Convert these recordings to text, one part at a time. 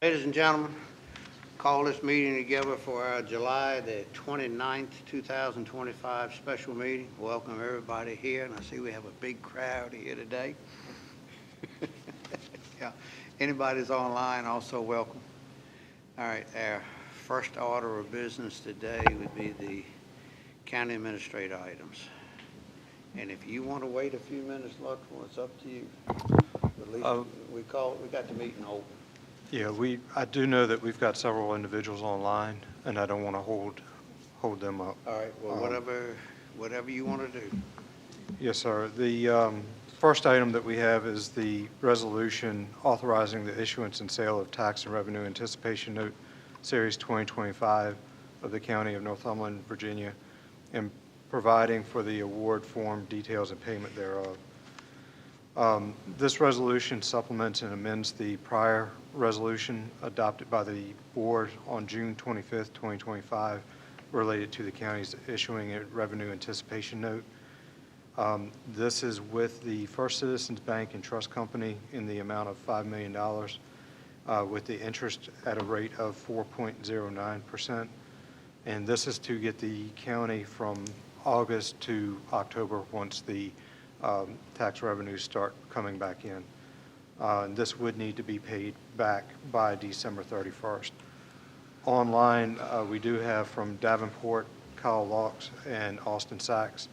Ladies and gentlemen, call this meeting together for our July the 29th, 2025 special meeting. Welcome everybody here, and I see we have a big crowd here today. Yeah, anybody's online also welcome. All right, our first order of business today would be the county administrator items. And if you want to wait a few minutes, Luttrell, it's up to you. At least we got the meeting open. Yeah, I do know that we've got several individuals online, and I don't want to hold them up. All right, well, whatever you want to do. Yes, sir. The first item that we have is the resolution authorizing the issuance and sale of tax and revenue anticipation note series 2025 of the County of Northumberland, Virginia, and providing for the award form, details, and payment thereof. This resolution supplements and amends the prior resolution adopted by the board on June 25th, 2025, related to the county's issuing a revenue anticipation note. This is with the First Citizens Bank and Trust Company in the amount of $5 million with the interest at a rate of 4.09%. And this is to get the county from August to October once the tax revenues start coming back in. This would need to be paid back by December 31st. Online, we do have from Davenport, Kyle Locks, and Austin Sachs,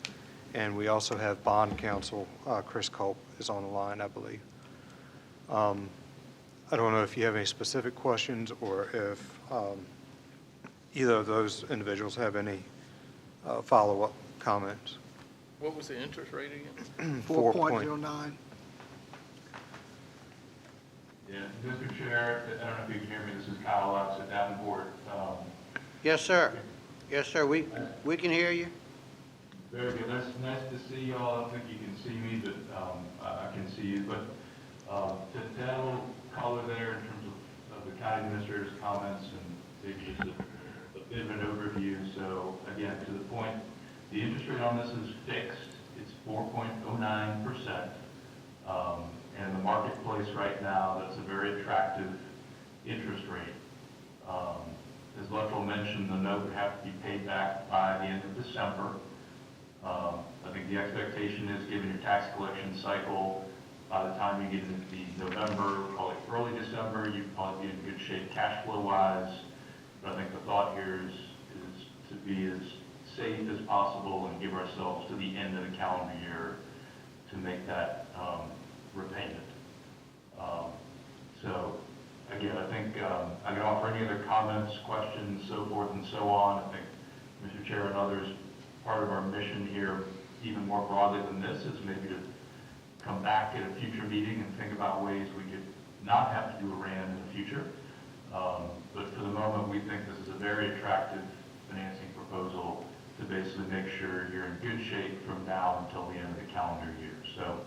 and we also have bond counsel, Chris Culp is on the line, I believe. I don't know if you have any specific questions or if either of those individuals have any follow-up comments. What was the interest rate again? 4.09. Yeah, Mr. Chair, I don't know if you can hear me. This is Kyle Lux at Davenport. Yes, sir. Yes, sir. We can hear you. Very good. Nice to see you all. I don't think you can see me, but I can see you. But to add a little color there in terms of the county administrator's comments and maybe just a bit of an overview. So again, to the point, the interest rate on this is fixed. It's 4.09%. And in the marketplace right now, that's a very attractive interest rate. As Luttrell mentioned, the note would have to be paid back by the end of December. I think the expectation is, given your tax collection cycle, by the time you get into the November, probably early December, you'd probably be in good shape cash flow wise. But I think the thought here is to be as safe as possible and give ourselves to the end of the calendar year to make that repayment. So again, I think I can offer any other comments, questions, so forth and so on. I think, Mr. Chair and others, part of our mission here, even more broadly than this, is maybe to come back at a future meeting and think about ways we could not have to do a RAND in the future. But for the moment, we think this is a very attractive financing proposal to basically make sure you're in good shape from now until the end of the calendar year. So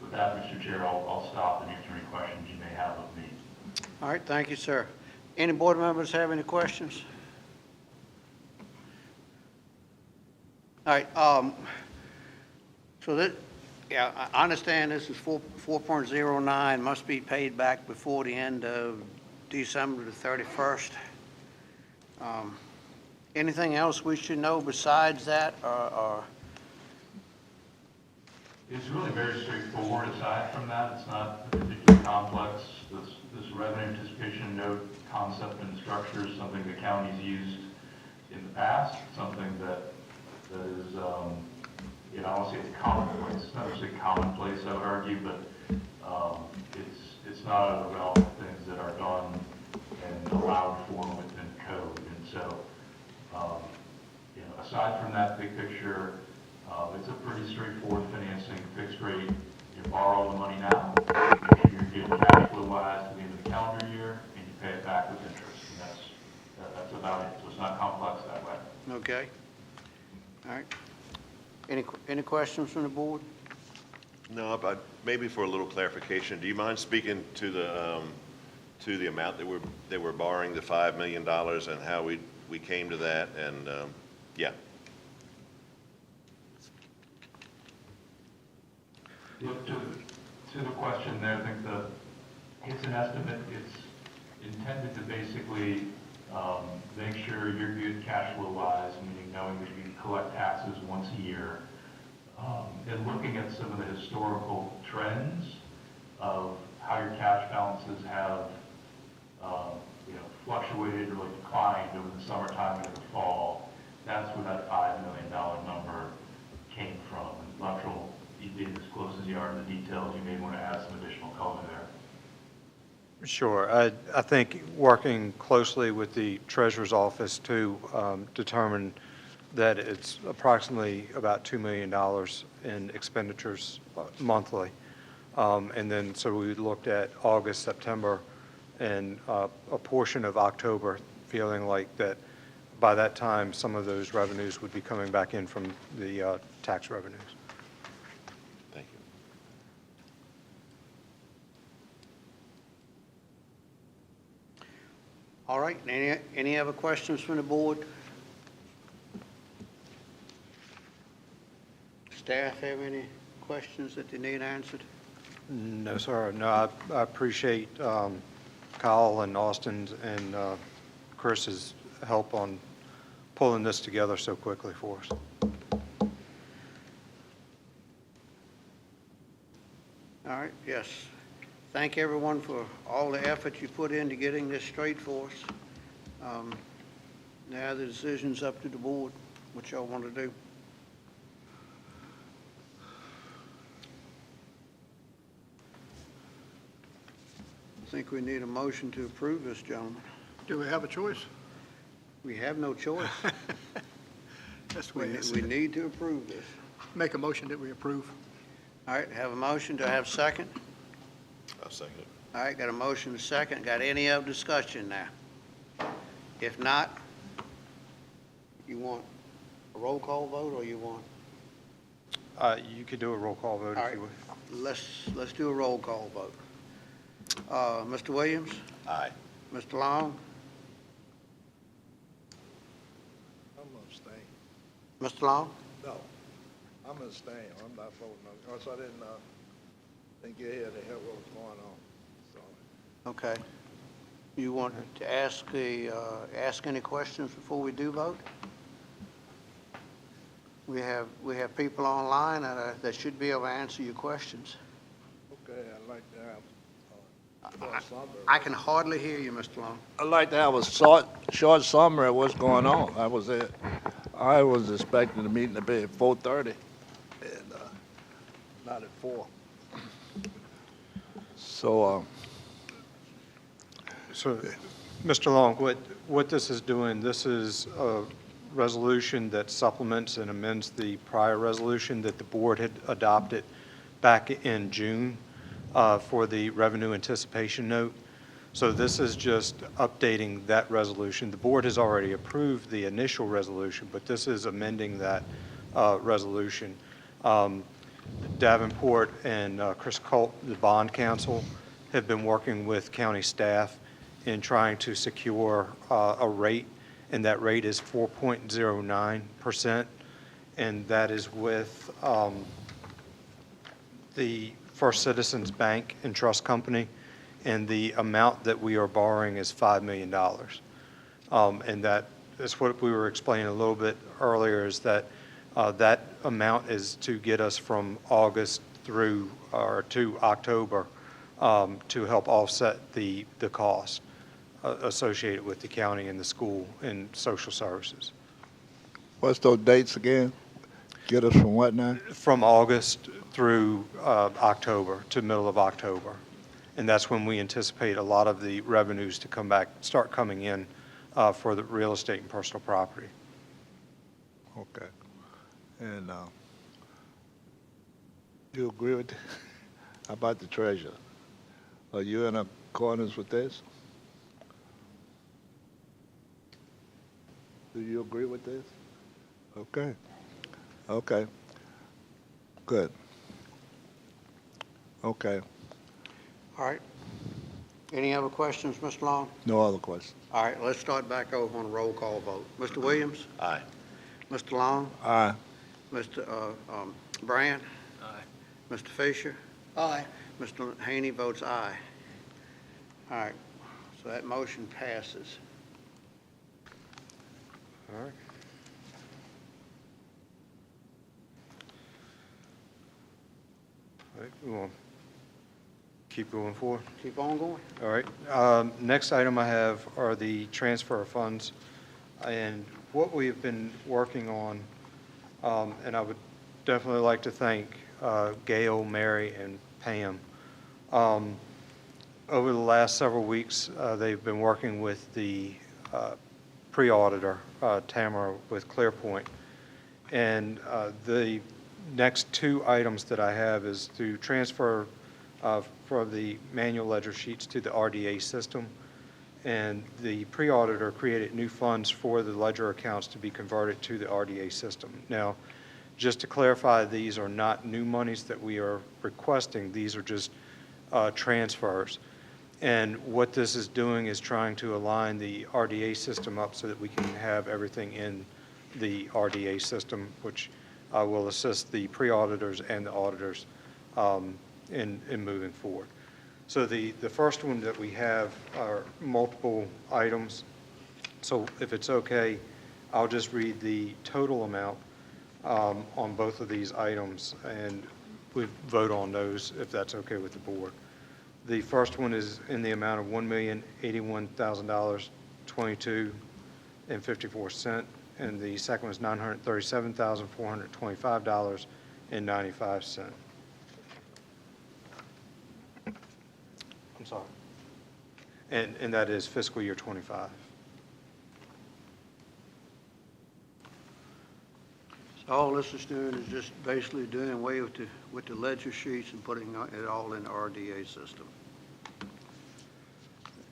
with that, Mr. Chair, I'll stop and answer any questions you may have of me. All right, thank you, sir. Any board members have any questions? All right, so I understand this is 4.09, must be paid back before the end of December the 31st. Anything else we should know besides that, or? It's really very straightforward. Aside from that, it's not particularly complex. This revenue anticipation note concept and structure is something the county's used in the past, something that is, I don't say it's commonplace. It's not necessarily commonplace, I would argue, but it's not out of the realm of things that are done and allowed for within code. And so, aside from that big picture, it's a pretty straightforward financing, fixed rate. You borrow the money now, make sure you're getting cash flow wise to the end of the calendar year, and you pay it back with interest. And that's about it. So it's not complex that way. Okay. All right. Any questions from the board? No, but maybe for a little clarification, do you mind speaking to the amount that we're borrowing, the $5 million, and how we came to that? And yeah. Look, to the question there, I think it's an estimate. It's intended to basically make sure you're good cash flow wise, meaning knowing that you collect taxes once a year, and looking at some of the historical trends of how your cash balances have fluctuated or declined over the summertime and the fall. That's where that $5 million number came from. And Luttrell, you did as close as you are to the details. You may want to add some additional color there. Sure. I think working closely with the Treasurer's Office to determine that it's approximately about $2 million in expenditures monthly. And then, so we looked at August, September, and a portion of October, feeling like that by that time, some of those revenues would be coming back in from the tax revenues. Thank you. All right, any other questions from the board? Staff have any questions that they need answered? No, sir. No, I appreciate Kyle and Austin's and Chris's help on pulling this together so quickly for us. All right, yes. Thank everyone for all the effort you put into getting this straight for us. Now the decision's up to the board, what y'all want to do. I think we need a motion to approve this, gentlemen. Do we have a choice? We have no choice. That's the way it is. We need to approve this. Make a motion that we approve. All right, have a motion. Do I have a second? I'll second it. All right, got a motion, a second. Got any other discussion now? If not, you want a roll call vote or you want? You could do a roll call vote All if right, you would. let's do a roll call vote. Mr. Williams? Aye. Mr. Long? I'm gonna abstain. Mr. Long? No, I'm gonna abstain. I'm not voting on it. Also, I didn't get here to hear what was going on, so. Okay. You want to ask any questions before we do vote? We have people online that should be able to answer your questions. Okay, I'd like to have a summary. I can hardly hear you, Mr. Long. I'd like to have a short summary of what's going on. That was it. I was expecting the meeting to be at 4:30 and not at 4. So, So, Mr. Long, what this is doing, this is a resolution that supplements and amends the prior resolution that the board had adopted back in June for the revenue anticipation note. So this is just updating that resolution. The board has already approved the initial resolution, but this is amending that resolution. Davenport and Chris Colt, the bond counsel, have been working with county staff in trying to secure a rate, and that rate is 4.09%, and that is with the First Citizens Bank and Trust Company, and the amount that we are borrowing is $5 million. And that is what we were explaining a little bit earlier, is that that amount is to get us from August through or to October to help offset the cost associated with the county and the school and social services. what's those dates again? Get us from what now? From August through October, to middle of October. And that's when we anticipate a lot of the revenues to come back, start coming in for the real estate and personal property. Okay. And you agree with, how about the treasurer? Are you in accordance with this? Do you agree with this? Okay. Okay. Good. Okay. All right. Any other questions, Mr. Long? No other questions. All right, let's start back over on a roll call vote. Mr. Williams? Aye. Mr. Long? Aye. Mr. Brand? Aye. Mr. Fisher? Aye. Mr. Haney votes aye. All right, So that motion passes. All right. All right, we want to keep going forward. Keep on going. All right. Next item I have are the transfer of funds. And what we have been working on, and I would definitely like to thank Gail, Mary, and Pam. Over the last several weeks, they've been working with the pre-auditor, Tamara, with ClearPoint. And the next two items that I have is to transfer from the manual ledger sheets to the RDA system. And the pre-auditor created new funds for the ledger accounts to be converted to the RDA system. Now, just to clarify, these are not new monies that we are requesting. These are just transfers. And what this is doing is trying to align the RDA system up so that we can have everything in the RDA system, which will assist the pre-auditors and the auditors in moving forward. So the first one that we have are multiple items. So if it's okay, I'll just read the total amount on both of these items, and we vote on those if that's okay with the board. The first one is in the amount of $1,081,022.54, and the second was $937,425.95. I'm sorry. And that is fiscal year 25. So all this is doing is just basically doing away with the ledger sheets and putting it all in the RDA system.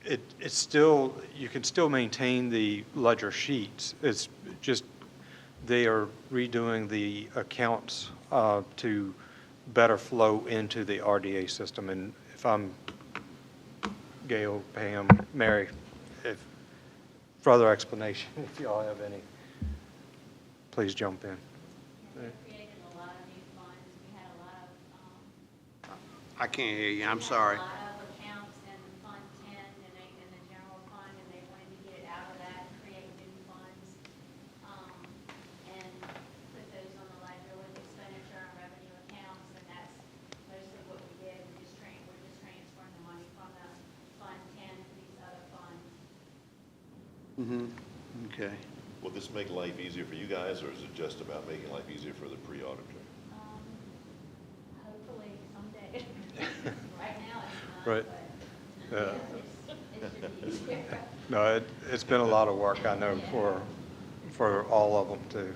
It's still, you can still maintain the ledger sheets. It's just, they are redoing the accounts to better flow into the RDA system. And if I'm, Gail, Pam, Mary, if further explanation, if y'all have any, please jump in. We're creating a lot of new funds. We had a lot of, I can't hear you, I'm we had sorry. a lot of accounts in Fund 10 and in the general fund, and they wanted to get it out of that and create new funds, and put those on the ledger with expenditure and revenue accounts, and that's mostly what we did. We're just transferring the money from the Fund 10 to these other funds. Okay. Will this make life easier for you guys, or is it just about making life easier for the pre-auditor? Hopefully someday. Right now it's not, Right. but Yeah. it should be easier. No, it's been a lot of work, I know, for all of them to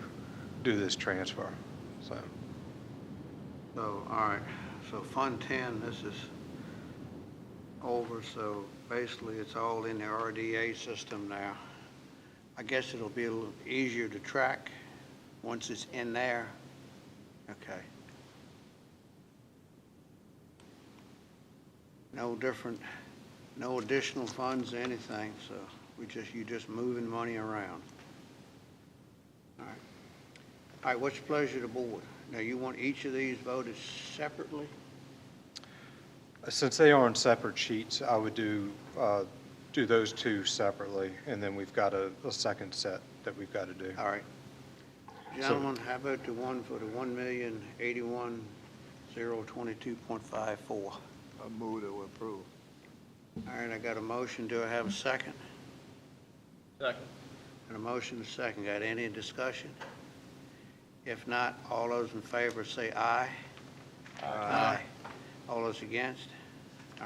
do this transfer, so. So, all right, so Fund 10, this is over, so basically it's all in the RDA system now. I guess it'll be a little easier to track once it's in there. Okay. No different, no additional funds or anything, so you just moving money around. All right. All right, what's your pleasure of the board? Now, you want each of these voted separately? Since they are on separate sheets, I would do those two separately, and then we've got a second set that we've got to do. All right. Gentlemen, how about the one for the $1,081,022.54? I move that we approve. All right, I got a motion. Do I have a second? Second. And a motion and a second. Got any discussion? If not, all those in favor say aye. Aye. All those against?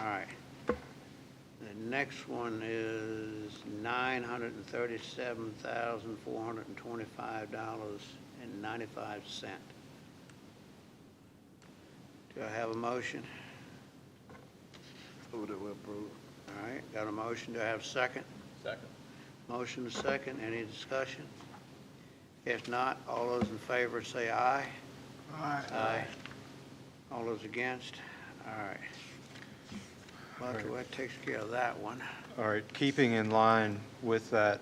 All right. The next one is $937,425.95. Do I have a motion? Move that we approve. All right, got a motion. Do I have a second? Second. Motion and second. Any discussion? If not, all those in favor say aye. Aye. All those against? All right. Well, that takes care of that one. All right, keeping in line with that,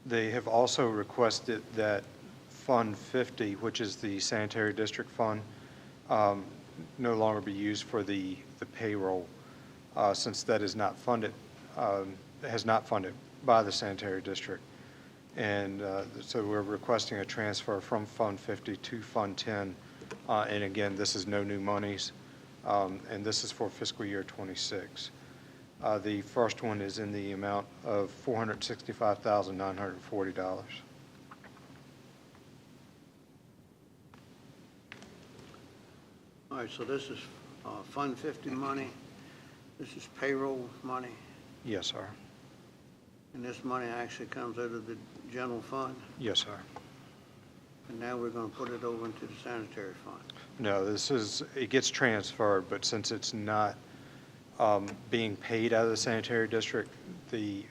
they have also requested that Fund 50, which is the sanitary district fund, no longer be used for the payroll, since that is not funded has not funded by the sanitary district. And so we're requesting a transfer from Fund 50 to Fund 10. And again, this is no new monies, and this is for fiscal year '26. The first one is in the amount of $465,940. All right, so this is Fund 50 money. This is payroll money, Yes, sir. and this money actually comes out of the general fund, Yes, sir. and now we're going to put it over into the sanitary fund. No, it gets transferred, but since it's not being paid out of the sanitary district, the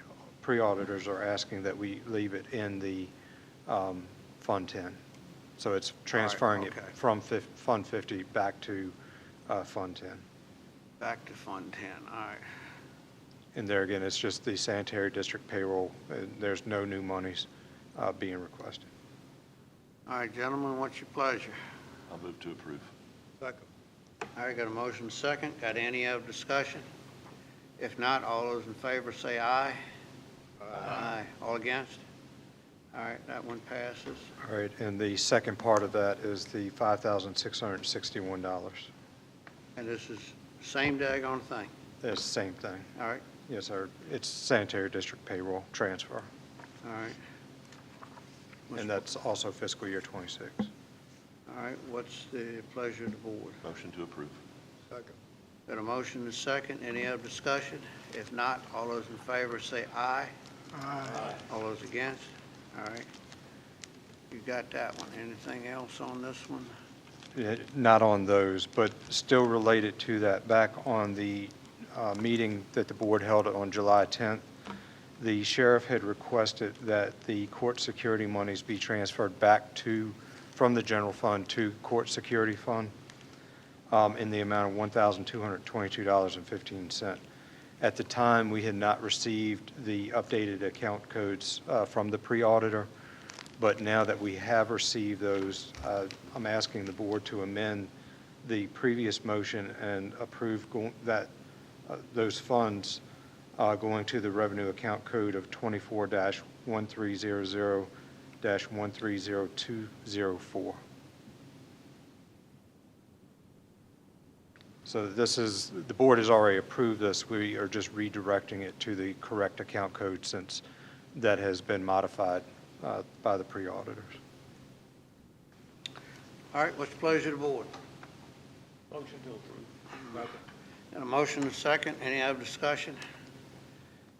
pre-auditors are asking that we leave it in the Fund 10. So it's transferring it okay. from Fund 50 back to Fund 10. Back to Fund 10, all right. And there again, it's just the sanitary district payroll. There's no new monies being requested. All right, gentlemen, what's your pleasure? I'll move to approve. Second. All right, got a motion second. Got any other discussion? If not, all those in favor say aye. Aye. All against? All right, that one passes. All right, and the second part of that is the $5,661. And this is same daggone thing. It's the same thing. All right, Yes, sir. It's sanitary district payroll transfer, all right. and that's also fiscal year '26. All right, what's the pleasure of the board? Motion to approve. Second. Got a motion and a second. Any other discussion? If not, all those in favor say aye. Aye. All those against? All right. You got that one. Anything else on this one? Not on those, but still related to that, back on the meeting that the board held on July 10th, the sheriff had requested that the court security monies be transferred back from the general fund to court security fund in the amount of $1,222.15. At the time, we had not received the updated account codes from the pre-auditor, but now that we have received those, I'm asking the board to amend the previous motion and approve those funds going to the revenue account code of 24-1300-130204. So the board has already approved this. We are just redirecting it to the correct account code since that has been modified by the pre-auditors. All right, what's the pleasure of the board? Motion to approve. Got a motion and a second. Any other discussion?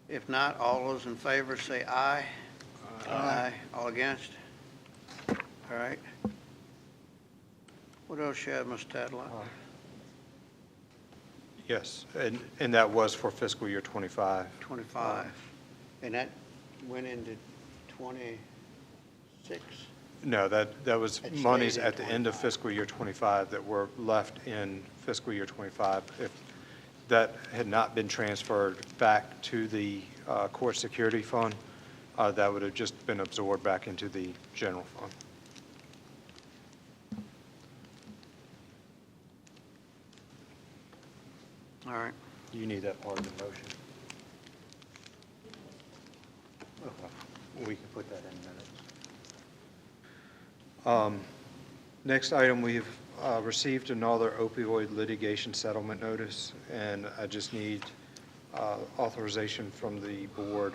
If not, all those in favor say aye. Aye. All against? All right. What else you have, Mr. Tadlock? Yes, and that was for fiscal year '25. 25. And that went into 26? No, that was It monies stayed in at the end of 25. fiscal year '25 that were left in fiscal year '25. If that had not been transferred back to the court security fund, that would have just been absorbed back into the general fund. All right. You need that part of the motion. Okay. We can put that in minutes. Next item, we've received another opioid litigation settlement notice, and I just need authorization from the board.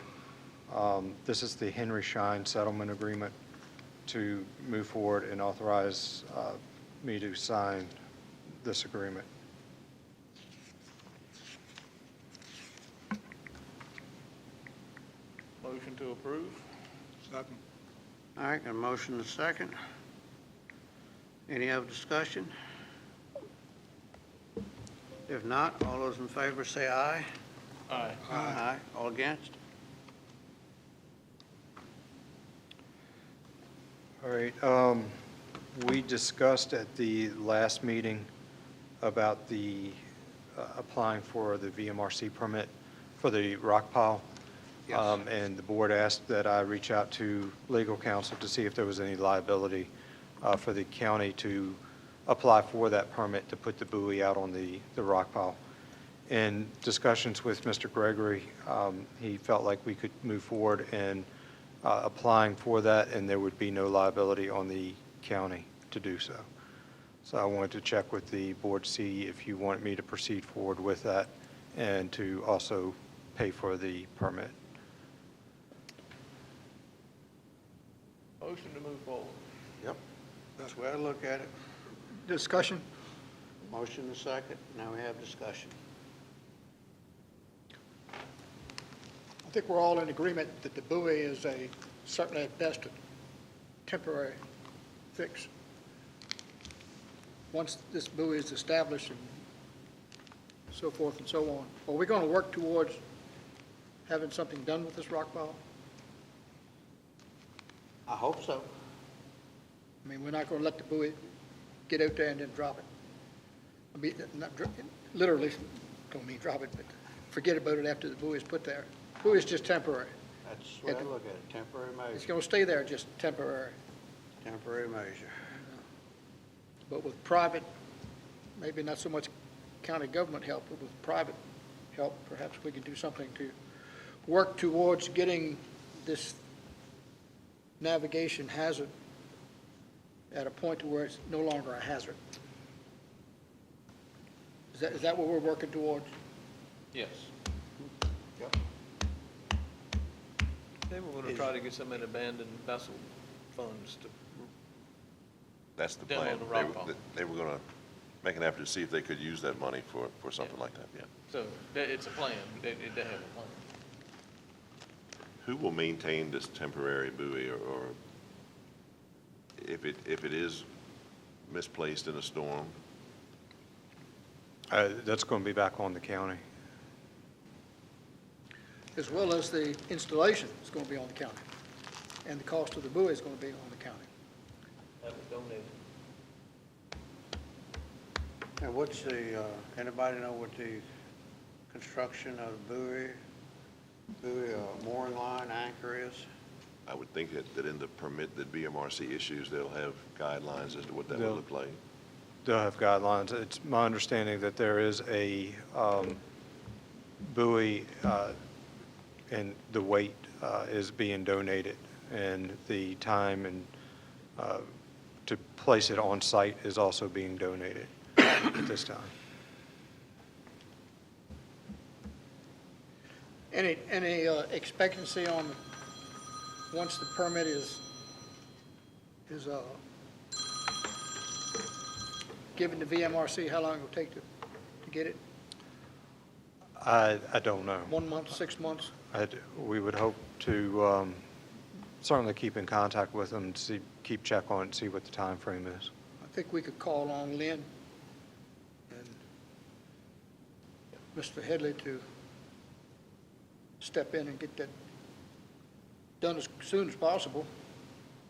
This is the Henry Schein settlement agreement to move forward and authorize me to sign this agreement. Motion to approve. Second. All right, got a motion and a second. Any other discussion? If not, all those in favor say aye. Aye. Aye. All against? All right, we discussed at the last meeting about the applying for the VMRC permit for the rock pile. Yes. And the board asked that I reach out to legal counsel to see if there was any liability for the county to apply for that permit to put the buoy out on the rock pile. In discussions with Mr. Gregory, he felt like we could move forward in applying for that, and there would be no liability on the county to do so. So I wanted to check with the board, see if you want me to proceed forward with that and to also pay for the permit. Motion to move forward. Yep. That's the way I look at it. Discussion? Motion and second, now we have discussion. I think we're all in agreement that the buoy is certainly at best, a temporary fix. Once this buoy is established and so forth and so on, are we going to work towards having something done with this rock pile? I hope so. I mean, we're not going to let the buoy get out there and then drop it. I mean, literally, don't mean drop it, but forget about it after the buoy is put there. Buoy is just temporary. That's the way I look at it, temporary It's measure, going to stay there, just temporary. temporary measure. But with private, maybe not so much county government help, but with private help, perhaps we could do something to work towards getting this navigation hazard at a point to where it's no longer a hazard. Is that what we're working towards? Yes. Yep. They were gonna try to get some of the abandoned vessel funds to, That's the Demo plan. the rock pile. They were going to make an effort to see if they could use that money for something like that. yeah, so it's a plan, they have a plan. Who will maintain this temporary buoy, or if it is misplaced in a storm? That's going to be back on the county. As well as the installation is going to be on the county. And the cost of the buoy is going to be on the county. That was donated. And what's the, anybody know what the construction of the buoy, mooring line, anchor is? I would think that in the permit that BMRC issues, they'll have guidelines as to what that would They'll- look like. They'll have guidelines. It's my understanding that there is a buoy, and the weight is being donated, and the time and to place it on site is also being donated at this time. Any expectancy on, once the permit is given to VMRC, how long it will take to get it? I don't know. 1 month, 6 months? We would hope to certainly keep in contact with them, keep check on it, and see what the time frame is. I think we could call on Lynn and Mr. Headley to step in and get that done as soon as possible.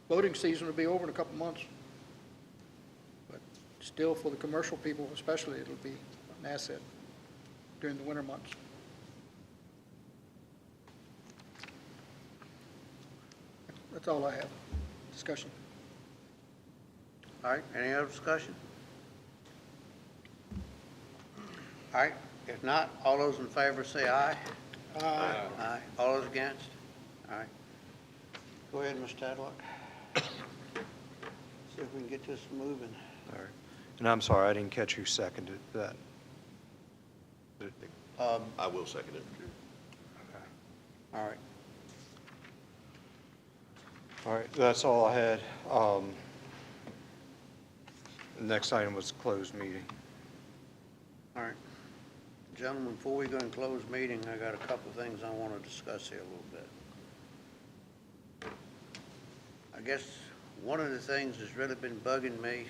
Boating season will be over in a couple months. But still, for the commercial people especially, it'll be an asset during the winter months. That's all I have. Discussion. All right, any other discussion? All right, if not, all those in favor say aye. Aye. All those against? All right. Go ahead, Mr. Tadlock. See if we can get this moving. All right. And I'm sorry, I didn't catch who seconded that. I will second it. All right. All right, that's all I had. The next item was closed meeting. All right. Gentlemen, before we go and close meeting, I got a couple of things I want to discuss here a little bit. I guess one of the things that's really been bugging me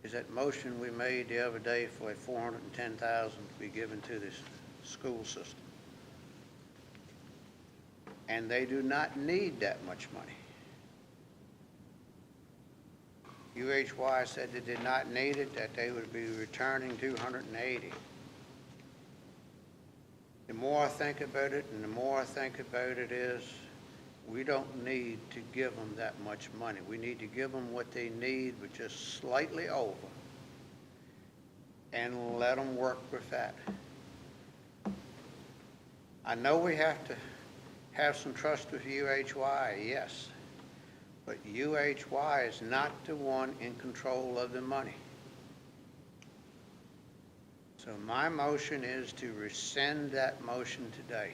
is that motion we made the other day for a $410,000 to be given to this school system. And they do not need that much money. UHY said they did not need it, that they would be returning 280. The more I think about it, and the more I think about it is, we don't need to give them that much money. We need to give them what they need, but just slightly over. and let them work with that. I know we have to have some trust with UHY, yes, but UHY is not the one in control of the money. So my motion is to rescind that motion today.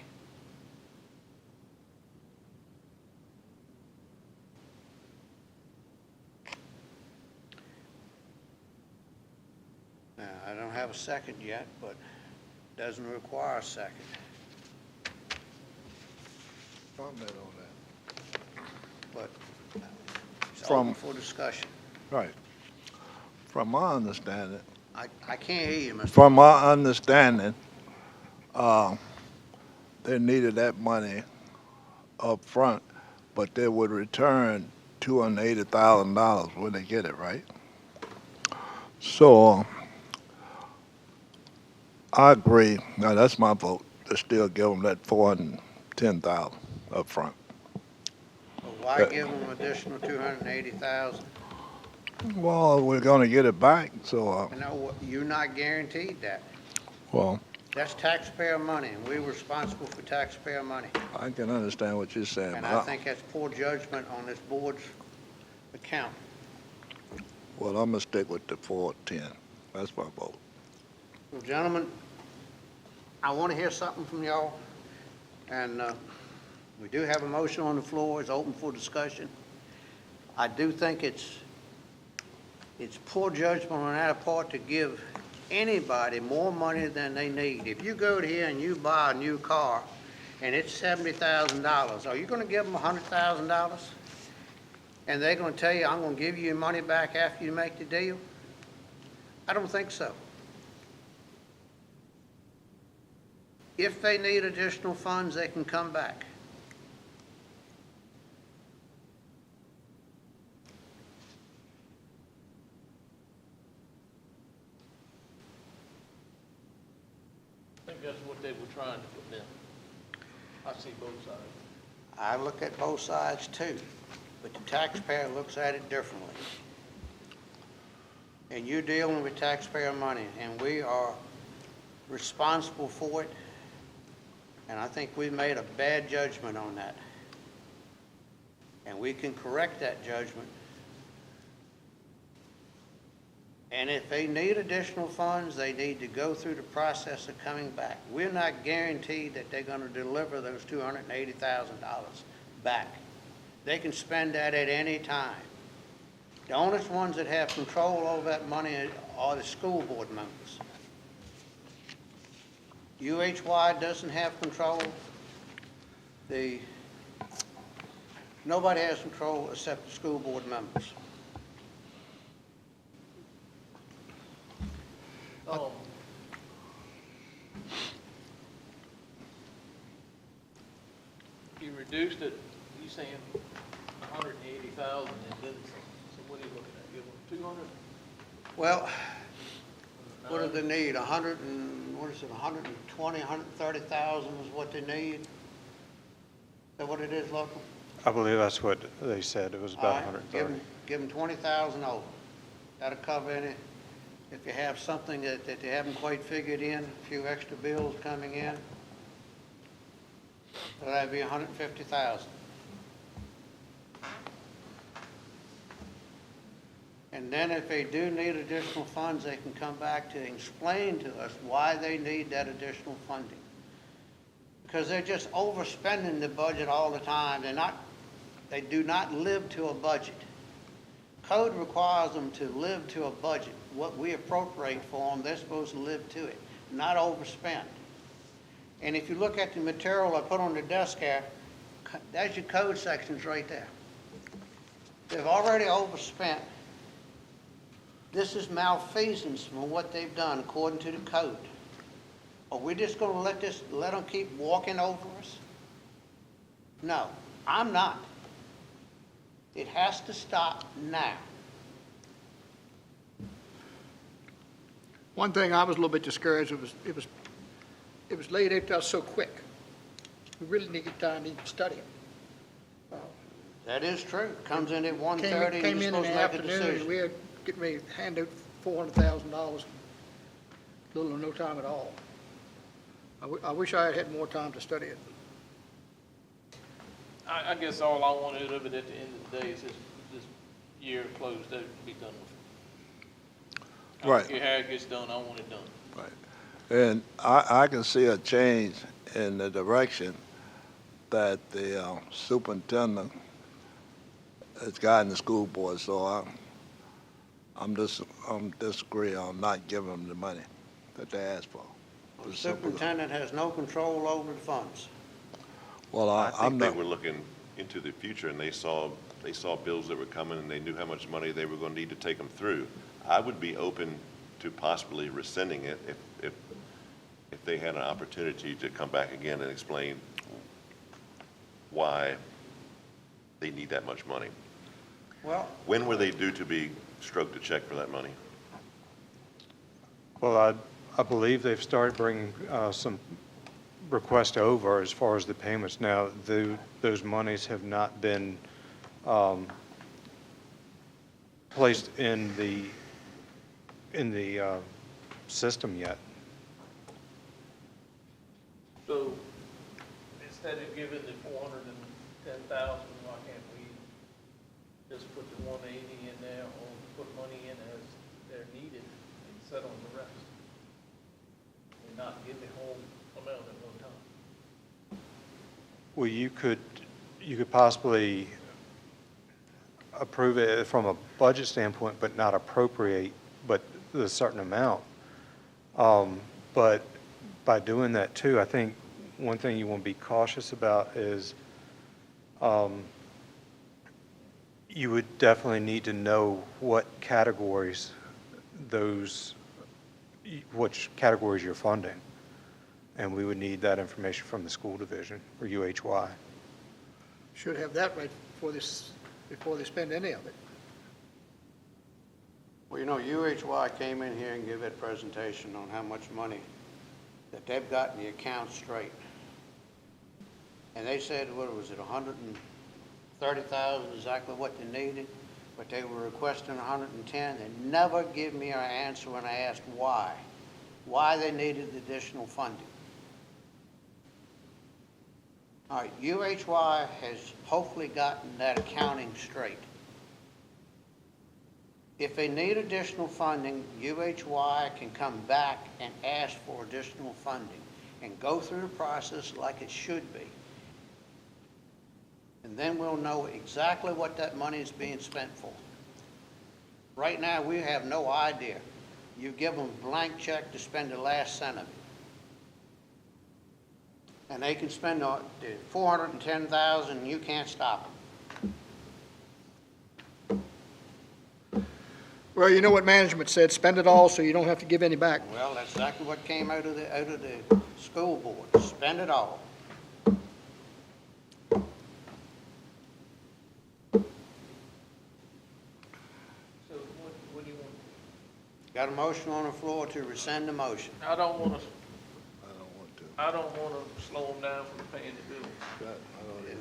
Now, I don't have a second yet, but it doesn't require a second. Comment on But it's From- open for discussion. that. Right. From my understanding, I can't hear you, Mr. From my understanding, they needed that money up front, but they would return $280,000 when they get it, right? So, I agree. Now, that's my vote, to still give them that $410,000 up front. Well, why give them additional 280,000? Well, we're gonna get it back, so, You know, you're not guaranteed that. well, That's taxpayer money, and we're responsible for taxpayer money. I can understand what you're saying, And but I think that's poor judgment on this board's account. well, I'm gonna stick with the 410. That's my vote. Well, gentlemen, I want to hear something from y'all, and we do have a motion on the floor. It's open for discussion. I do think it's poor judgment on our part to give anybody more money than they need. If you go to here and you buy a new car and it's $70,000, are you going to give them $100,000? And they're going to tell you, I'm going to give you your money back after you make the deal? I don't think so. If they need additional funds, they can come back. I think that's what they were trying to put in. I see both sides. I look at both sides too, but the taxpayer looks at it differently. And you're dealing with taxpayer money, and we are responsible for it. And I think we made a bad judgment on that. And we can correct that judgment. And if they need additional funds, they need to go through the process of coming back. We're not guaranteed that they're going to deliver those $280,000 back. They can spend that at any time. The only ones that have control over that money are the school board members. UHY doesn't have control. Nobody has control except the school board members. You reduced it, you saying 180,000 and then, so what are you looking at? Give them 200? Well, what do they need? 120, 130,000 is what they need? Is that what it is, local? I believe that's what they said. It was All about right, 130. give them 20,000 over. That'll cover any, if you have something that they haven't quite figured in, a few extra bills coming in, so that'd be 150,000. And then if they do need additional funds, they can come back to explain to us why they need that additional funding. Because they're just overspending the budget all the time. They do not live to a budget. Code requires them to live to a budget. What we appropriate for them, they're supposed to live to it, not overspend. And if you look at the material I put on the desk here, that's your code sections right there. They've already overspent. This is malfeasance from what they've done according to the code. Are we just going to let them keep walking over us? No, I'm not. It has to stop now. One thing I was a little bit discouraged, it was laid out to us so quick. We really needed time to even study it. That is true. Comes in at 1:30, Came you're in supposed to the make a afternoon, and decision. we had getting ready to hand out $400,000. little or no time at all. I wish I had had more time to study it. I guess all I wanted of it at the end of the day is this year closed out to be done with. I Right. don't care how it gets done, I want it done. And I can see a change in the direction that the superintendent has gotten the school board, so I'm disagree on not giving them the money that they asked for. The superintendent has no control over the funds. Well, I I'm think they not, were looking into the future, and they saw bills that were coming, and they knew how much money they were going to need to take them through. I would be open to possibly rescinding it if they had an opportunity to come back again and explain why they need that much money. Well, When were they due to be stroked a check for that money? Well, I believe they've started bringing some requests over as far as the payments. Now, those monies have not been placed in the system yet. So instead of giving the 410,000, why can't we just put the 180 in there or put money in as they're needed and settle the rest? And not give the whole amount at one time? Well, you could possibly approve it from a budget standpoint, but not appropriate, but a certain amount. But by doing that too, I think one thing you want to be cautious about is you would definitely need to know which categories you're funding. And we would need that information from the school division or UHY. Should have that right before they spend any of it. well, you know, UHY came in here and gave that presentation on how much money that they've got in the account straight. And they said, what was it, 130,000, exactly what they needed, but they were requesting 110. They never give me an answer when I asked why they needed additional funding. All right, UHY has hopefully gotten that accounting straight. If they need additional funding, UHY can come back and ask for additional funding and go through the process like it should be. And then we'll know exactly what that money is being spent for. Right now, we have no idea. You give them a blank check to spend the last cent of it. And they can spend the 410,000, and you can't stop them. Well, you know what management said, spend it all so you don't have to give any back. Well, that's exactly what came out of the school board. Spend it all. So what do you want? Got a motion on the floor to rescind the motion. I don't want to, I don't want to. I don't want to slow them down from paying the bills.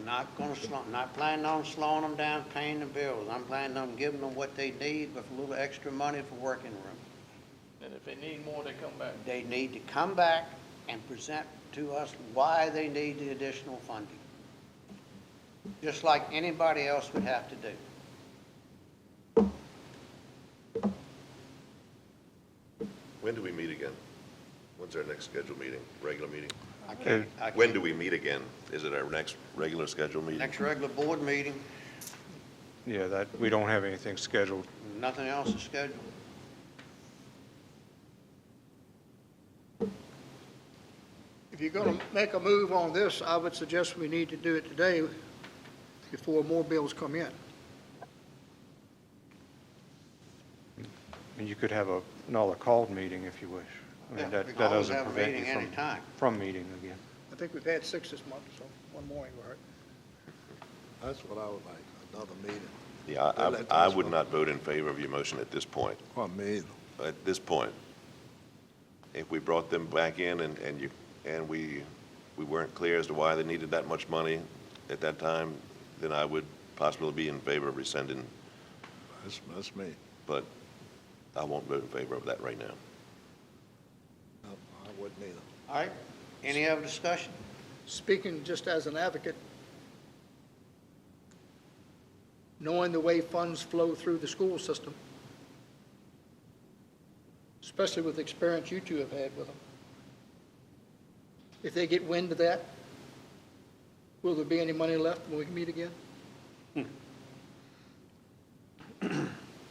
Not planning on slowing them down, paying the bills. I'm planning on giving them what they need with a little extra money for working room. And if they need more, they come back. They need to come back and present to us why they need the additional funding. Just like anybody else would have to do. When do we meet again? When's our next scheduled meeting, regular meeting? I can't. When do we meet again? Is it our next regular scheduled meeting? Next regular board meeting, Yeah, we don't have anything scheduled. nothing else is scheduled. If you're going to make a move on this, I would suggest we need to do it today before more bills come in. And you could have another called meeting if you wish. I mean, Yeah, that we that can always doesn't have a prevent meeting you anytime. from meeting again. I think we've had 6 this month, so one morning we're hurt. That's what I would like, another meeting. Yeah, I would not vote in favor of your motion at this point. Well, me either. At this point, if we brought them back in and we weren't clear as to why they needed that much money at that time, then I would possibly be in favor of rescinding, That's me. but I won't vote in favor of that right now. wouldn't either. All right, any other discussion? Speaking just as an advocate, knowing the way funds flow through the school system, especially with the experience you two have had with them, if they get wind of that, will there be any money left when we meet again?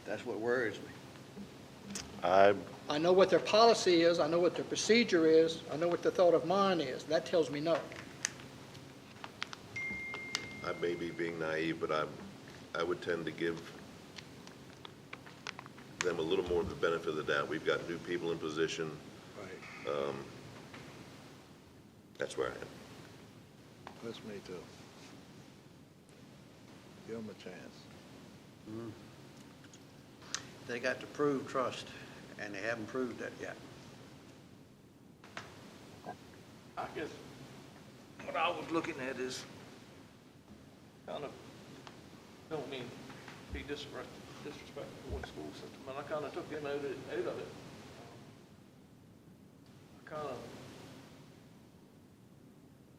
That's what worries me. I know what their policy is, I know what their procedure is, I know what their thought of mine is. That tells me no. I may be being naive, but I would tend to give them a little more of the benefit of the doubt. We've got new people in position. Right. That's where I am. That's me too. Give them a chance. They got to prove trust, and they haven't proved that yet. I guess what I was looking at is kind of, don't mean to be disrespectful toward the school system, but I kind of took them out of it. I kind of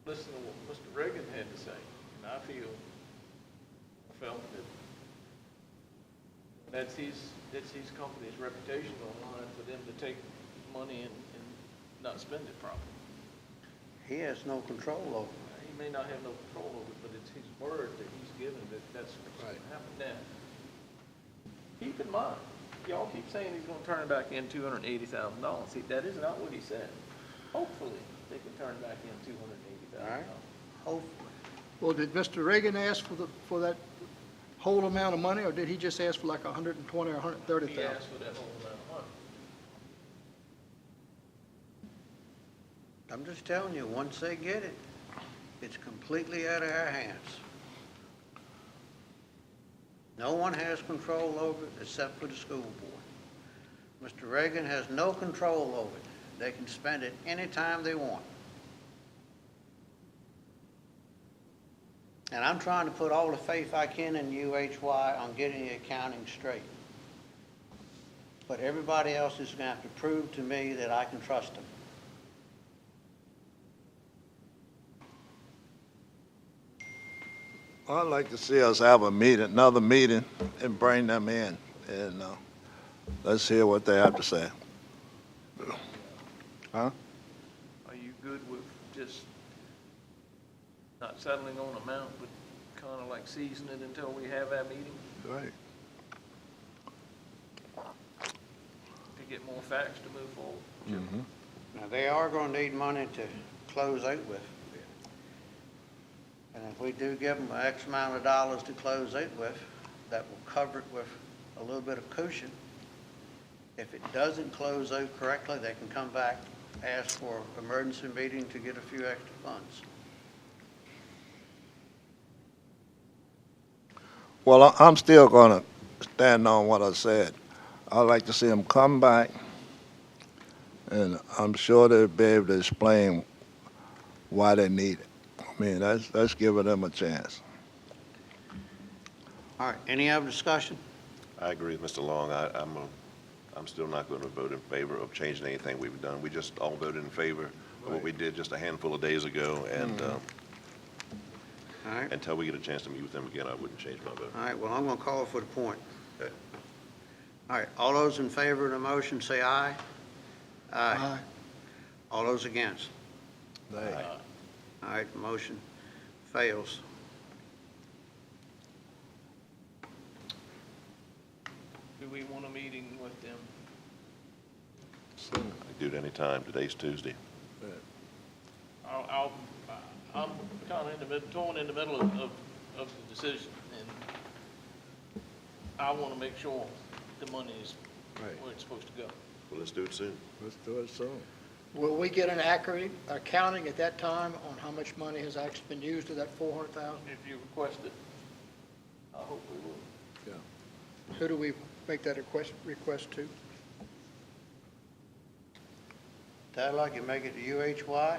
listened to what Mr. Reagan had to say, and I felt that that's his company's reputation online for them to take money and not spend it properly. He has no control over it. He may not have no control over it, but it's his word that he's given that that's what's going to happen. Now, keep in mind, y'all keep saying he's going to turn back in $280,000. See, that is not what he said. Hopefully, they can turn back in $280,000. All right. Hopefully. Well, did Mr. Reagan ask for that whole amount of money, or did he just ask for like 120 or 130,000? He asked for that whole amount of money. I'm just telling you, once they get it, it's completely out of our hands. No one has control over it except for the school board. Mr. Reagan has no control over it. They can spend it anytime they want. And I'm trying to put all the faith I can in UHY on getting the accounting straight. But everybody else is going to have to prove to me that I can trust them. I'd like to see us have a meeting, another meeting, and bring them in, and let's hear what they have to say. Huh? Are you good with just not settling on amount, but kind of like season it until we have our meeting Right. to get more facts to move forward? Mm-hmm. Now, they are going to need money to close out with. And if we do give them X amount of dollars to close out with, that will cover it with a little bit of cushion. If it doesn't close out correctly, they can come back, ask for emergency meeting to get a few extra funds. Well, I'm still going to stand on what I said. I'd like to see them come back, and I'm sure they'll be able to explain why they need it. I mean, that's giving them a chance. All right, any other discussion? I agree with Mr. Long. I'm still not going to vote in favor of changing anything we've done. We just all voted in favor of what we did just a handful of days ago, and All right, until we get a chance to meet with them again, I wouldn't change my vote. all right, well, I'm going to call for the point. All right, all those in favor of the motion, say aye. Aye. All those against? Nay. All right, the motion fails. Do we want a meeting with them? I can do it anytime. Today's Tuesday. I'm kind of torn in the middle of the decision, and I want to make sure the money is Right. where it's supposed to go. Well, let's do it soon. Let's do it soon. Will we get an accurate accounting at that time on how much money has actually been used of that 400,000? If you request it, I hope we will. Yeah. Who do we make that request to? Tyler, like you make it to UHY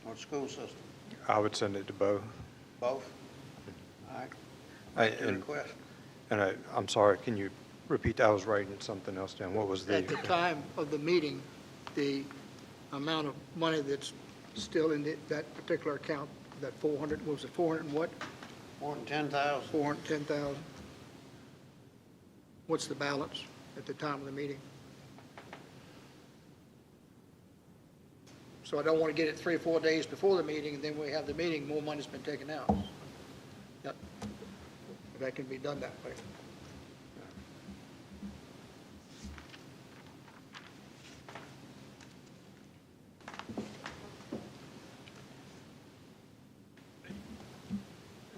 or the school system? I would send it to both. Both? All right. Make the request. And I'm sorry, can you repeat that? I was writing something else down. What was At the the, time of the meeting, the amount of money that's still in that particular account, that 400, what was it, 400 and what? More than 10,000. 410,000. What's the balance at the time of the meeting? So I don't want to get it 3 or 4 days before the meeting, and then we have the meeting, more money's been taken out. That can be done that way.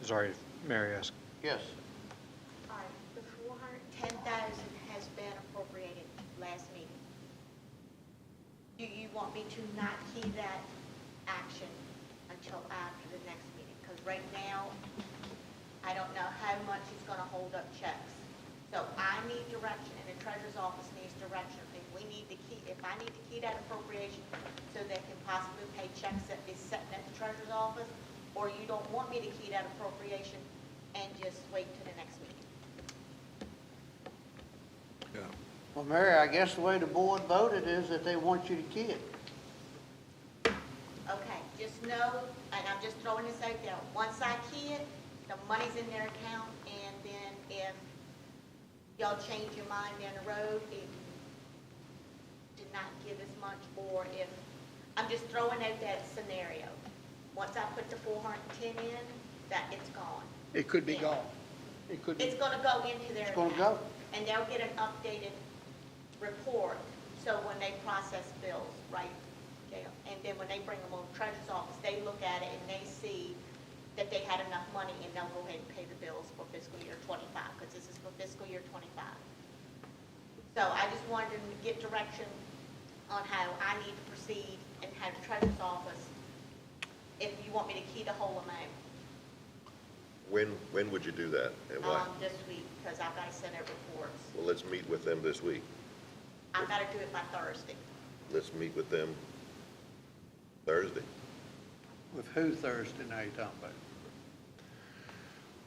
Sorry, Mary asked. Yes. All right, the 410,000 has been appropriated last meeting. Do you want me to not key that action until after the next meeting? Because right now, I don't know how much he's going to hold up checks. So I need direction, and the treasurer's office needs direction. If I need to key that appropriation so they can possibly pay checks that is sitting at the treasurer's office, or you don't want me to key that appropriation and just wait till the next meeting? Well, Mary, I guess the way the board voted is that they want you to key it. Okay, just know, and I'm just throwing this out there, once I key it, the money's in their account, and then if y'all change your mind down the road, it did not give as much, or if, I'm just throwing out that scenario. Once I put the 410 in, that it's gone. It could be gone. It could be. It's gonna go into their It's gonna account. go. And they'll get an updated report, so when they process bills, right? And then when they bring them on the treasurer's office, they look at it and they see that they had enough money, and they'll go ahead and pay the bills for fiscal year 25, because this is for fiscal year 25. So I just wanted to get direction on how I need to proceed and how the treasurer's office, if you want me to key the whole amount, When would you do that? And why? this week, because I've got to send out reports. Well, let's meet with them this week. I've got to do it by Thursday. Let's meet with them Thursday. With who Thursday now you talking about?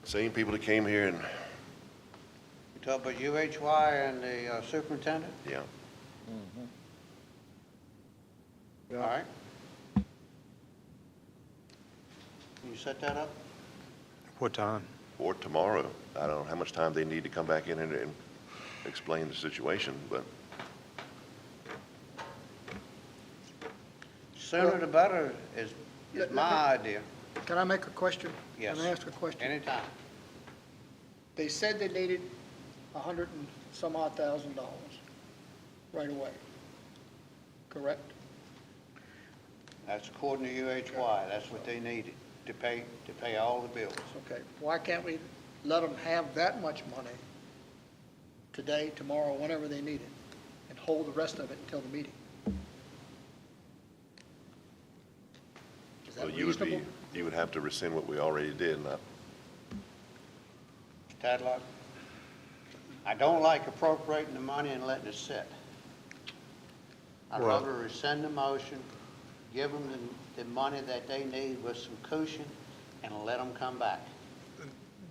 Same people that came here and, You talking about UHY and the superintendent? yeah. All right. Can you set that up? What time? Or tomorrow. I don't know how much time they need to come back in and explain the situation, but Sooner the better is my idea. Can I make a question? Yes. Can I ask a question? Anytime. They said they needed $100 and some odd thousand right away, correct? That's according to UHY. That's what they needed to pay all the bills. Okay, why can't we let them have that much money today, tomorrow, whenever they need it, and hold the rest of it until the meeting? Is that well, reasonable? you would have to rescind what we already did, not, Tadlock? I don't like appropriating the money and letting it sit. I'd Well- rather rescind the motion, give them the money that they need with some cushion, and let them come back.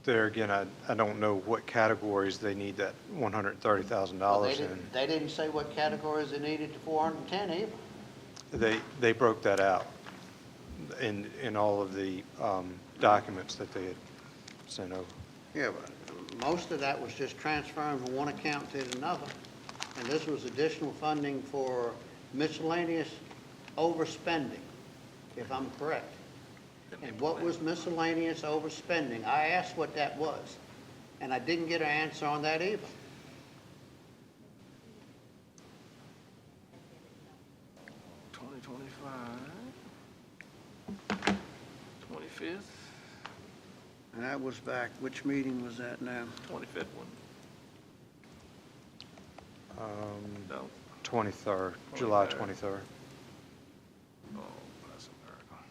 There again, I don't know what categories they need that $130,000 in. They didn't say what categories they needed the 410 either. They broke that out in all of the documents that they had sent over. Yeah, but most of that was just transferring from one account to another. And this was additional funding for miscellaneous overspending, if I'm correct. And what was miscellaneous overspending? I asked what that was, and I didn't get an answer on that either. And that was back, which meeting was that now? 25th one. 23rd, July 23rd. 23rd. Oh, bless America.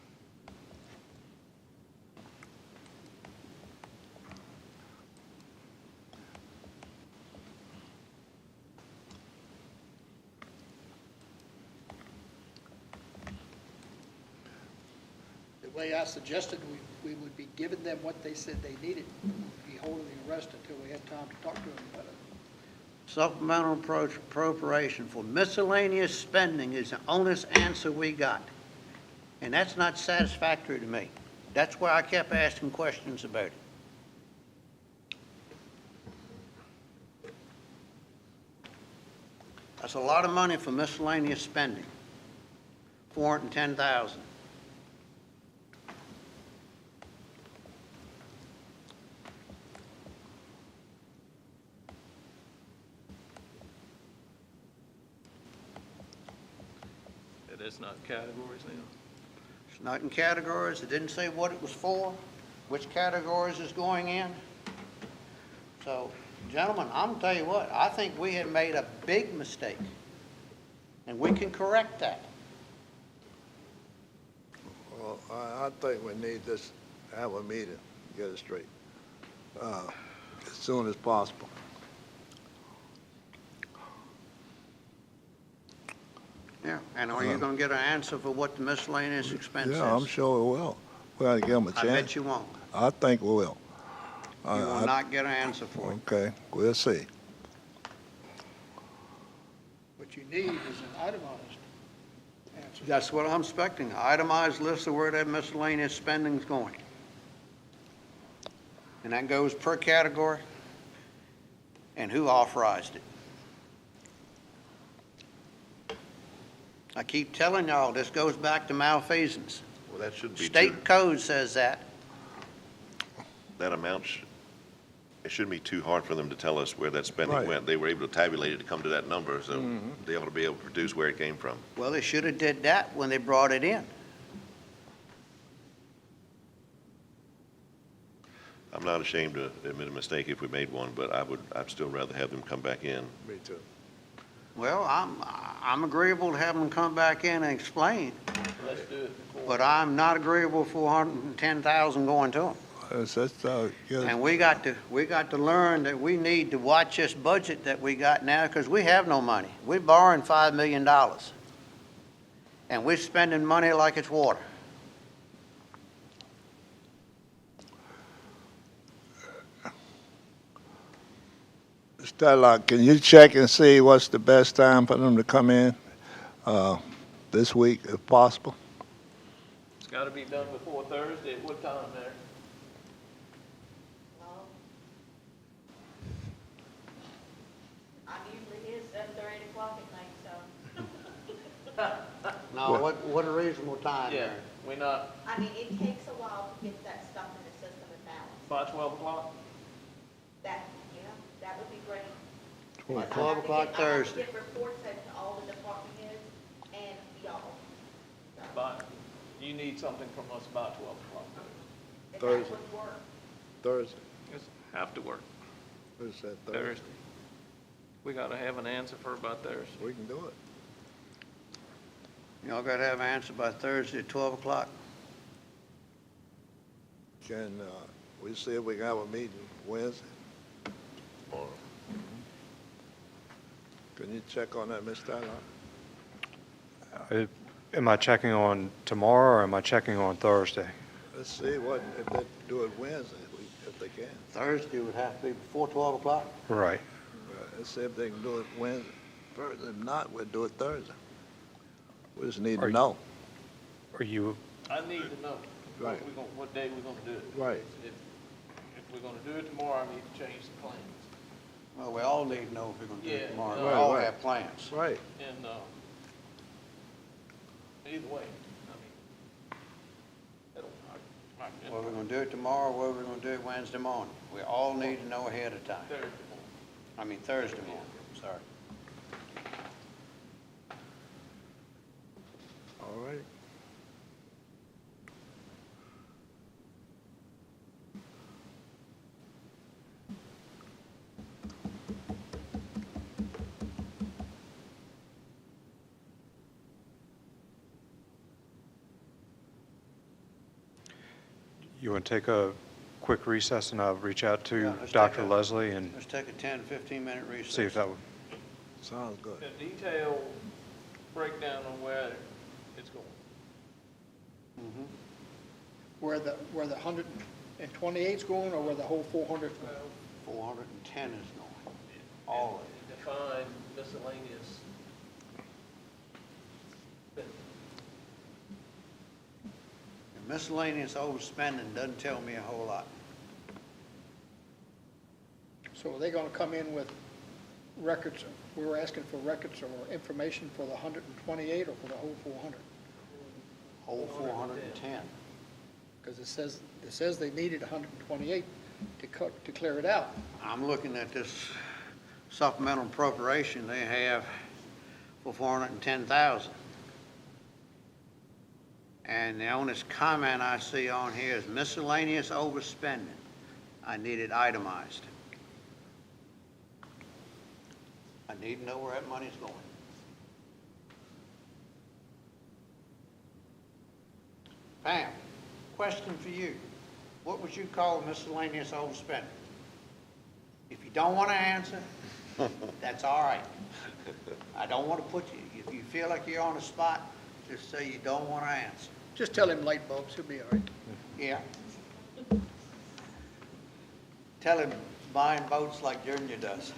The way I suggested, we would be giving them what they said they needed, be holding the rest until we had time to talk to them about it. Supplemental appropriation for miscellaneous spending is the honest answer we got. And that's not satisfactory to me. That's why I kept asking questions about it. That's a lot of money for miscellaneous spending, 410,000. It is not categories now. It's not in categories. It didn't say what it was for, which categories is going in. So, gentlemen, I'm gonna tell you what, I think we have made a big mistake, and we can correct that. Well, I think we need to have a meeting, get it straight, as soon as possible. Yeah, and are you gonna get an answer for what the miscellaneous expense is? Yeah, I'm sure we will. We ought to give them a I chance. bet you won't. I think we will. You will not get an answer for it. Okay, we'll see. What you need is an itemized answer. That's what I'm expecting, an itemized list of where that miscellaneous spending's going. And that goes per category, and who authorized it. I keep telling y'all, this goes back to malfeasance. Well, that should be too, State code says that. that amount, it shouldn't be too hard for them to tell us where that spending Right. went. They were able to tabulate it to come to that number, so they ought to be able to produce where it came from. Well, they should have did that when they brought it in. I'm not ashamed to admit a mistake if we made one, but I'd still rather have them come back in. Me too. Well, I'm agreeable to have them come back in and explain, Let's do it before. but I'm not agreeable for 410,000 going to them. Let's, get And we got to learn that we need to watch this budget that we got now, because we have no money. We're borrowing $5 million. And we're spending money like it's water. Stella, can you check and see what's the best time for them to come in, this week, if possible? It's gotta be done before Thursday. At what time there? Well, I'm usually here 7 or 8 o'clock at night, so. Now, what a reasonable time Yeah, there? we not, I mean, it takes a while to get that stuff in the system and balance. by 12 o'clock? That, yeah, that would be great. 12 o'clock Thursday. I have to get reports out to all the department heads and y'all. But you need something from us by 12 o'clock. If Thursday. that would work. Thursday. Have to work Who's that, Thursday. We gotta have an answer for about Thursday. We can do it. Y'all got to have an answer by Thursday at 12 o'clock? Can, we see if we can have a meeting Wednesday? Or Can you check on that, Ms. Tyler? Am I checking on tomorrow or am I checking on Thursday? Let's see if they do it Wednesday, if they can. Thursday would have to be before 12 o'clock? Right. Let's see if they can do it Wednesday. First, if not, we'll do it Thursday. We just need to Are- know. Are you, I need to know Right. what day we're gonna do it. Right. If we're gonna do it tomorrow, I need to change the plans. Well, we all need to know if we're going to do it Yeah, tomorrow. no. We all Right, have plans. Right. And, either way, I mean, it'll, Whether we're going to do it tomorrow, or whether we're going to do it Wednesday morning. We all need to know ahead of time. Thursday morning. I mean, Thursday morning, sorry. All right. you want to take a quick recess and I'll reach out Yeah, to let's take Dr. a- Leslie and Let's take a 10, 15-minute recess. see if that would, Sounds good. A detailed breakdown on where it's going. Mhm. Where the 128's going, or where the whole 400's going? 410 is going, all of it. The find miscellaneous. Miscellaneous overspending doesn't tell me a whole lot. So are they gonna come in with records, we were asking for records or information for the 128 or for the whole 400? Whole 410. Because it says they needed 128 to clear it out. I'm looking at this supplemental appropriation they have for 410,000. And the only comment I see on here is miscellaneous overspending. I need it itemized. I need to know where that money's going. Pam, question for you. What would you call miscellaneous overspending? If you don't want to answer, that's all right. I don't want to put you, if you feel like you're on the spot, just say you don't want to answer. Just tell him light bulbs, he'll be all right. Yeah. Tell him buying boats like Junior does.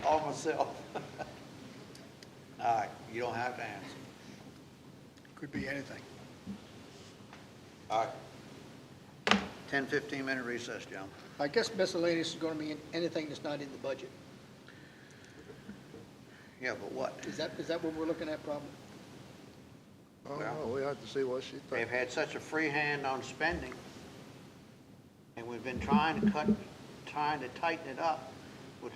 Or myself. All right, you don't have to answer. Could be anything. All right. 10, 15-minute recess, John. I guess miscellaneous is gonna be anything that's not in the budget. Yeah, but what? Is that what we're looking at, probably? Oh, no, we have to see what she They've thinks. had such a free hand on spending, and we've been trying to tighten it up with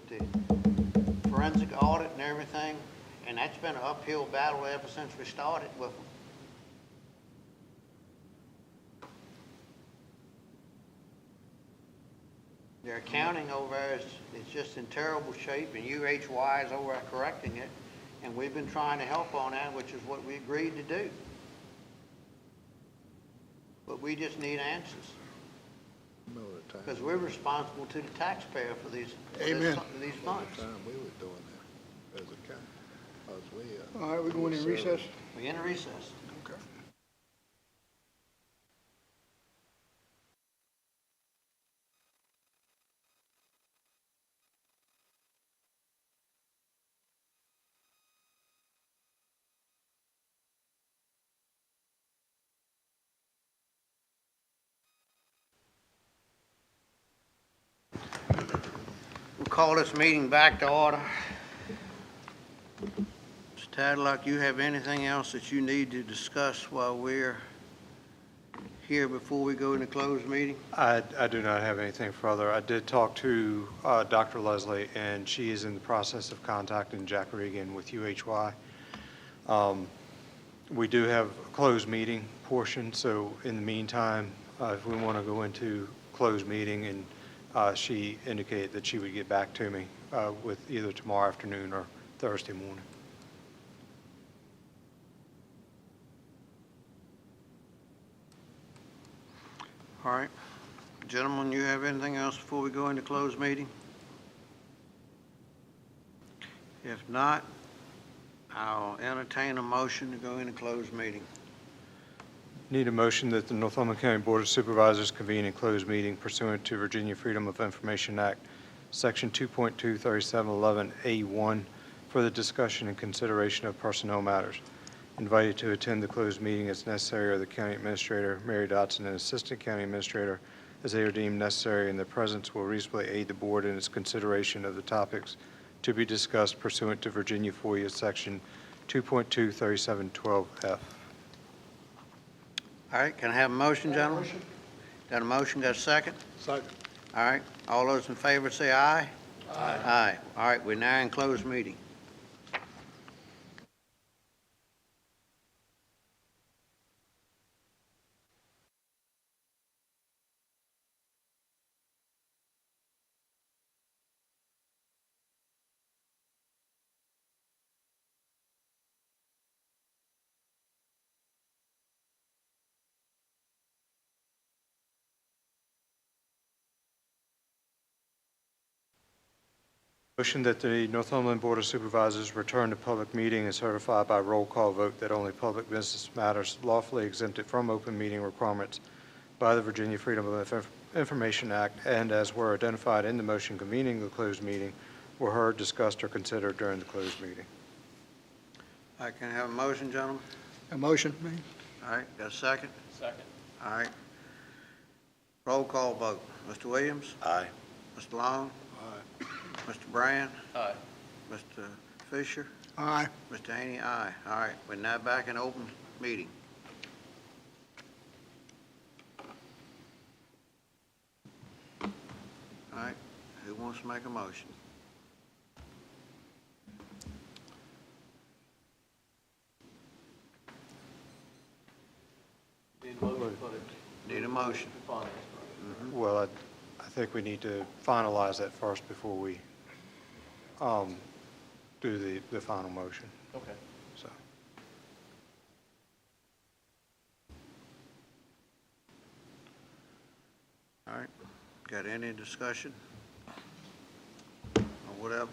the forensic audit and everything, and that's been an uphill battle ever since we started with them. Their accounting over there is just in terrible shape, and UHY is over there correcting it, and we've been trying to help on that, which is what we agreed to do. But we just need answers, Remember the time- because we're responsible to the taxpayer for these Amen. these the funds. time we were doing that as a county. All right, we're going in recess? We're in a recess. Okay. We'll call this meeting back to order. Mr. Tadlock, you have anything else that you need to discuss while we're here before we go into closed meeting? I do not have anything further. I did talk to Dr. Leslie, and she is in the process of contacting Jack Regan with UHY. We do have a closed meeting portion, so in the meantime, if we want to go into closed meeting, and she indicated that she would get back to me with either tomorrow afternoon or Thursday morning. All right. Gentlemen, you have anything else before we go into closed meeting? If not, I'll entertain a motion to go into closed meeting. Need a motion that the Northumberland County Board of Supervisors convene in closed meeting pursuant to Virginia Freedom of Information Act, Section 2.23711A1, for the discussion and consideration of personnel matters. Invited to attend the closed meeting as necessary are the County Administrator, Mary Dotson, and Assistant County Administrator, as they are deemed necessary, and their presence will reasonably aid the Board in its consideration of the topics to be discussed pursuant to Virginia FOIA Section 2.23712F. All right, can I have a motion, gentlemen? Got a motion, got a second? Second. All right, all those in favor say aye. Aye. Aye. All right, we're now in closed meeting. Motion that the Northumberland Board of Supervisors return to public meeting and certify by roll call vote that only public business matters lawfully exempted from open meeting requirements by the Virginia Freedom of Information Act, and as were identified in the motion convening the closed meeting, were heard, discussed, or considered during the closed meeting. I can have a motion, gentlemen? A motion, made. All right, got a second? Second. All right. Roll call vote. Mr. Williams? Aye. Mr. Long? Aye. Mr. Brand? Aye. Mr. Fisher? Aye. Mr. Haney? Aye. All right, we're now back in open meeting. All right, who wants to make a motion? Need a motion for the Need a motion. finance. Well, I think we need to finalize that first before we do the final motion, Okay. so. All right, got any discussion? Or whatever?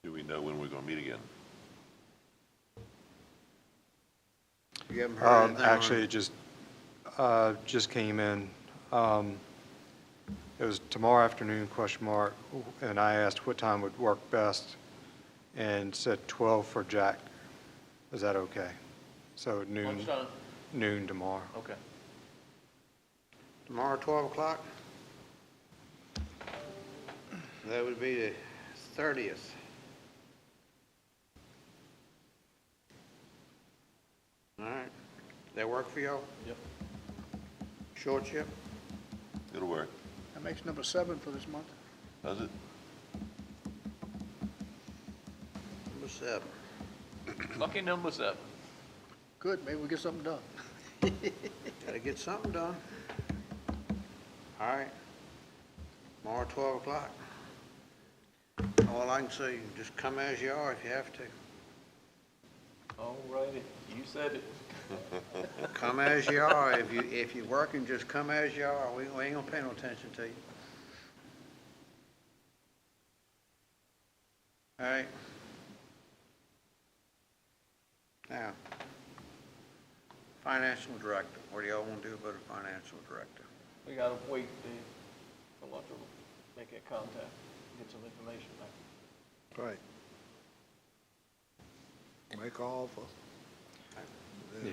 Do we know when we're going to meet again? You haven't heard anything on it? Actually, it just came in. It was tomorrow afternoon, ? And I asked what time would work best, and said 12 for Jack. Is that okay? So Lunchtime? noon tomorrow. Okay. Tomorrow, 12 o'clock? That would be the 30th. All right. That work for y'all? Yep. Short shift? It'll work. That makes number 7 for this month. Does it? Number 7. Lucky number 7. Good, maybe we'll get something done. Gotta get something done. All right. Tomorrow, 12 o'clock. All I can say, just come as you are if you have to. All righty, you said it. Come as you are. If you're working, just come as you are. We ain't gonna pay no attention to you. All right. Now, financial director. What do y'all want to do about a financial director? We gotta wait for lunch to make that contact, get some information back. Right. Make an offer. Yeah,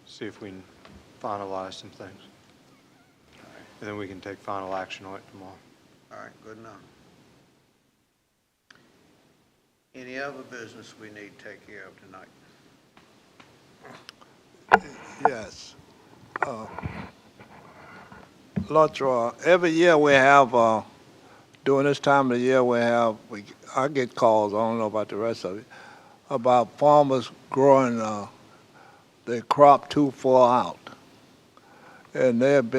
see if we can finalize some things. And then we can take final action on it tomorrow. All right, good enough. Any other business we need to take care of tonight? Yes. Luttrell, every year we have, during this time of the year, I get calls, I don't know about the rest of it, about farmers growing their crop too far out. And they have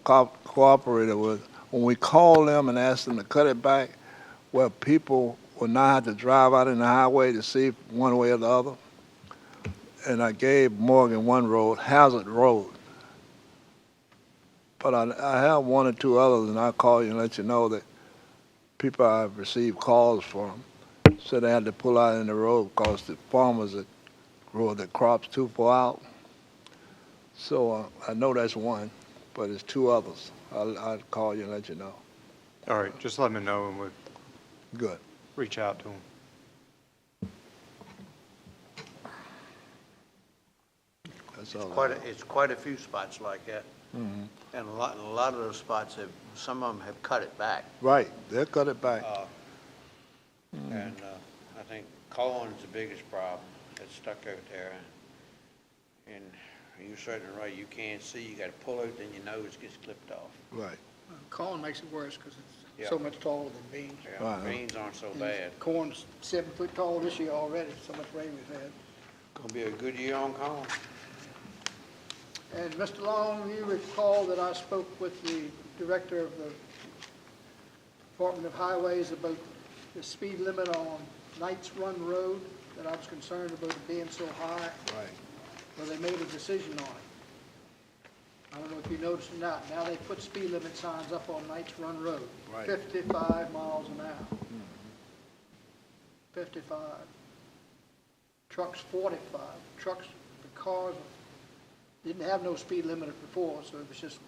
cooperated with, when we call them and ask them to cut it back, where people will not have to drive out in the highway to see one way or the other. And I gave Morgan one road, Hazard Road. But I have one or two others, and I'll call you and let you know that people I've received calls from said they had to pull out in the road because the farmers that grow their crops too far out. So I know that's one, but it's two others. I'll call you and let you know. All right, just let me know and we'll Good. reach out to them. That's all. It's quite a few spots like that. Mhm. And a lot of those spots some of them have cut it back. Right, they'll cut it back. And I think corn's the biggest problem that's stuck out there. And you're certainly right, you can't see, you gotta pull out, then your nose gets clipped off. Right. Corn makes it worse because Yeah. it's so much taller than beans. Yeah, Right. beans aren't so And bad. Corn's 7 foot tall this year already, so much rain we've had. Gonna be a good year on corn. And Mr. Long, you recall that I spoke with the director of the Department of Highways about the speed limit on Knights Run Road, that I was concerned about it being so high. Right. Well, they made a decision on it. I don't know if you noticed or not, now they put speed limit signs up on Knights Run Road. Right. 55 miles an hour. 55. trucks 45. Trucks, the cars didn't have no speed limit before, so it was just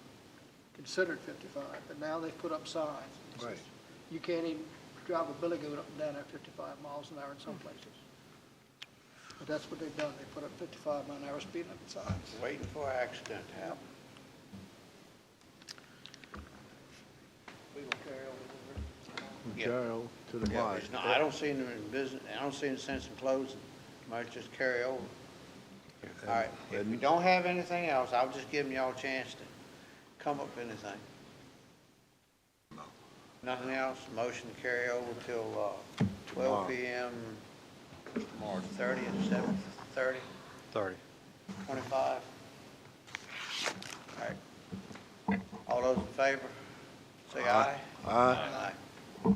considered 55, but now they've put up signs. It says Right. You can't even drive a billy goat up and down at 55 miles an hour in some places. But that's what they've done, they put up 55 mile an hour speed limit signs. Waiting for an accident to happen. We will carry over. Gerald to the Yeah, market. it's not- I don't see them in business, I don't see any sense in closing. Might just carry over. All right, if we don't have anything else, I'll just give y'all a chance to come up with anything. Nothing else, motion to carry over till 12 p.m. March 30th, 7th, 30, 30. 25. All right. All those in favor, say aye. Aye. Aye.